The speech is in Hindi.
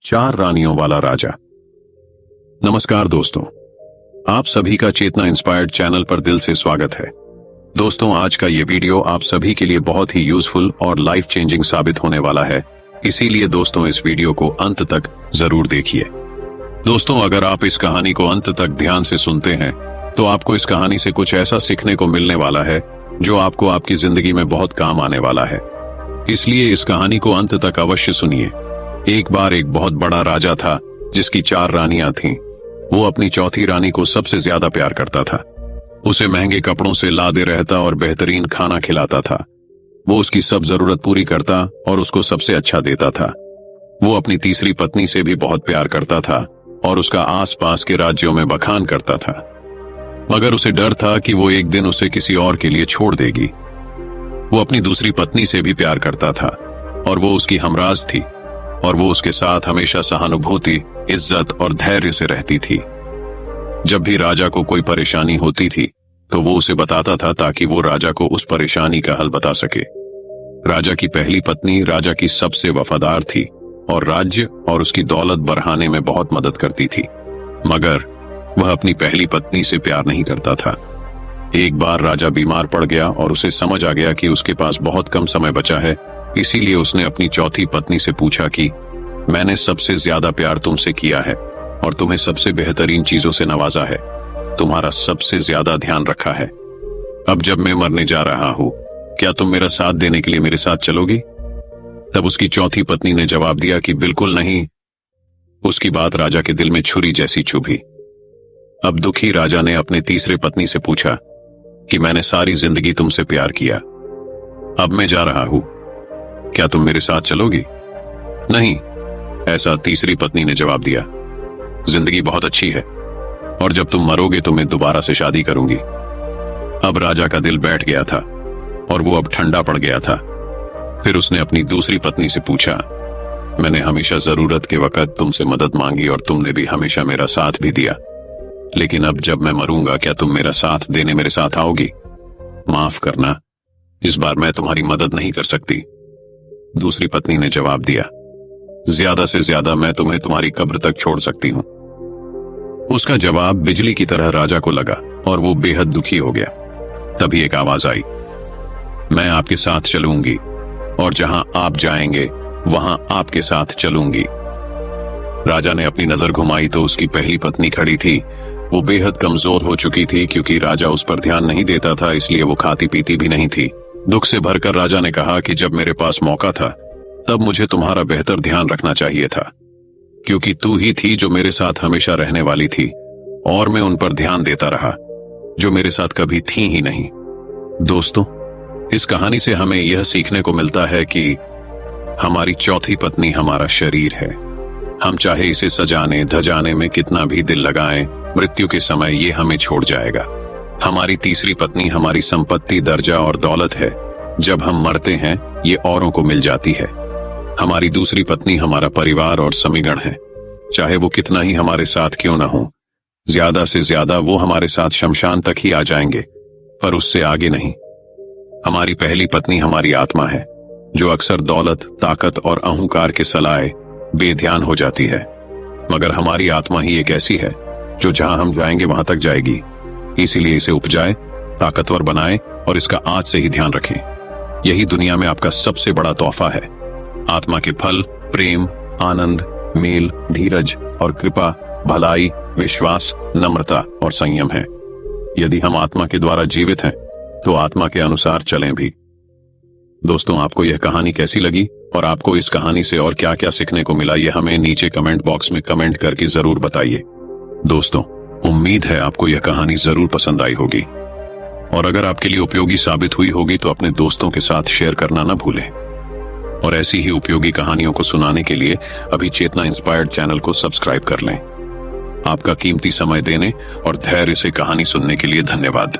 चार रानियों वाला राजा। नमस्कार दोस्तों, आप सभी का चेतना इंस्पायर्ड चैनल पर दिल से स्वागत है। दोस्तों, आज का ये वीडियो आप सभी के लिए बहुत ही यूजफुल और लाइफ चेंजिंग साबित होने वाला है, इसीलिए दोस्तों इस वीडियो को अंत तक जरूर देखिए। दोस्तों, अगर आप इस कहानी को अंत तक ध्यान से सुनते हैं तो आपको इस कहानी से कुछ ऐसा सीखने को मिलने वाला है जो आपको आपकी जिंदगी में बहुत काम आने वाला है। इसलिए इस कहानी को अंत तक अवश्य सुनिए। एक बार एक बहुत बड़ा राजा था जिसकी 4 रानियां थीं। वो अपनी चौथी रानी को सबसे ज्यादा प्यार करता था। उसे महंगे कपड़ों से लादे रहता और बेहतरीन खाना खिलाता था। वो उसकी सब जरूरत पूरी करता और उसको सबसे अच्छा देता था। वो अपनी तीसरी पत्नी से भी बहुत प्यार करता था और उसका आसपास के राज्यों में बखान करता था, मगर उसे डर था कि वो एक दिन उसे किसी और के लिए छोड़ देगी। वो अपनी दूसरी पत्नी से भी प्यार करता था और वो उसकी हमराज थी और वो उसके साथ हमेशा सहानुभूति, इज्जत और धैर्य से रहती थी। जब भी राजा को कोई परेशानी होती थी तो वो उसे बताता था ताकि वो राजा को उस परेशानी का हल बता सके। राजा की पहली पत्नी राजा की सबसे वफादार थी और राज्य और उसकी दौलत बढ़ाने में बहुत मदद करती थी, मगर वह अपनी पहली पत्नी से प्यार नहीं करता था। एक बार राजा बीमार पड़ गया और उसे समझ आ गया कि उसके पास बहुत कम समय बचा है, इसीलिए उसने अपनी चौथी पत्नी से पूछा कि मैंने सबसे ज्यादा प्यार तुमसे किया है और तुम्हें सबसे बेहतरीन चीजों से नवाजा है, तुम्हारा सबसे ज्यादा ध्यान रखा है। अब जब मैं मरने जा रहा हूं, क्या तुम मेरा साथ देने के लिए मेरे साथ चलोगी? तब उसकी चौथी पत्नी ने जवाब दिया कि बिल्कुल नहीं। उसकी बात राजा के दिल में छुरी जैसी चुभी। अब दुखी राजा ने अपने तीसरे पत्नी से पूछा कि मैंने सारी जिंदगी तुमसे प्यार किया, अब मैं जा रहा हूं, क्या तुम मेरे साथ चलोगी? नहीं, ऐसा तीसरी पत्नी ने जवाब दिया। जिंदगी बहुत अच्छी है और जब तुम मरोगे तो मैं दोबारा से शादी करूंगी। अब राजा का दिल बैठ गया था और वो अब ठंडा पड़ गया था। फिर उसने अपनी दूसरी पत्नी से पूछा, मैंने हमेशा जरूरत के वक्त तुमसे मदद मांगी और तुमने भी हमेशा मेरा साथ भी दिया, लेकिन अब जब मैं मरूंगा क्या तुम मेरा साथ देने मेरे साथ आओगी? माफ करना, इस बार मैं तुम्हारी मदद नहीं कर सकती। दूसरी पत्नी ने जवाब दिया, ज्यादा से ज्यादा मैं तुम्हें तुम्हारी कब्र तक छोड़ सकती हूं। उसका जवाब बिजली की तरह राजा को लगा और वो बेहद दुखी हो गया। तभी एक आवाज आई, मैं आपके साथ चलूंगी और जहां आप जाएंगे वहां आपके साथ चलूंगी। राजा ने अपनी नजर घुमाई तो उसकी पहली पत्नी खड़ी थी। वो बेहद कमजोर हो चुकी थी क्योंकि राजा उस पर ध्यान नहीं देता था, इसलिए वो खाती पीती भी नहीं थी। दुख से भरकर राजा ने कहा कि जब मेरे पास मौका था तब मुझे तुम्हारा बेहतर ध्यान रखना चाहिए था, क्योंकि तू ही थी जो मेरे साथ हमेशा रहने वाली थी और मैं उन पर ध्यान देता रहा जो मेरे साथ कभी थी ही नहीं। दोस्तों, इस कहानी से हमें यह सीखने को मिलता है कि हमारी चौथी पत्नी हमारा शरीर है। हम चाहे इसे सजाने धजाने में कितना भी दिल लगाएं, मृत्यु के समय ये हमें छोड़ जाएगा। हमारी तीसरी पत्नी हमारी संपत्ति, दर्जा और दौलत है। जब हम मरते हैं ये औरों को मिल जाती है। हमारी दूसरी पत्नी हमारा परिवार और समीगण है। चाहे वो कितना ही हमारे साथ क्यों ना हो, ज्यादा से ज्यादा वो हमारे साथ शमशान तक ही आ जाएंगे, पर उससे आगे नहीं। हमारी पहली पत्नी हमारी आत्मा है, जो अक्सर दौलत, ताकत और अहंकार के सलाए बेध्यान हो जाती है, मगर हमारी आत्मा ही एक ऐसी है जो जहां हम जाएंगे वहां तक जाएगी। इसीलिए इसे उपजाए, ताकतवर बनाए और इसका आज से ही ध्यान रखें। यही दुनिया में आपका सबसे बड़ा तोहफा है। आत्मा के फल प्रेम, आनंद, मेल, धीरज और कृपा, भलाई, विश्वास, नम्रता और संयम है। यदि हम आत्मा के द्वारा जीवित हैं तो आत्मा के अनुसार चलें भी। दोस्तों, आपको यह कहानी कैसी लगी और आपको इस कहानी से और क्या क्या सीखने को मिला, यह हमें नीचे कमेंट बॉक्स में कमेंट करके जरूर बताइए। दोस्तों, उम्मीद है आपको यह कहानी जरूर पसंद आई होगी और अगर आपके लिए उपयोगी साबित हुई होगी तो अपने दोस्तों के साथ शेयर करना ना भूलें। और ऐसी ही उपयोगी कहानियों को सुनाने के लिए अभी चेतना इंस्पायर्ड चैनल को सब्सक्राइब कर लें। आपका कीमती समय देने और धैर्य से कहानी सुनने के लिए धन्यवाद।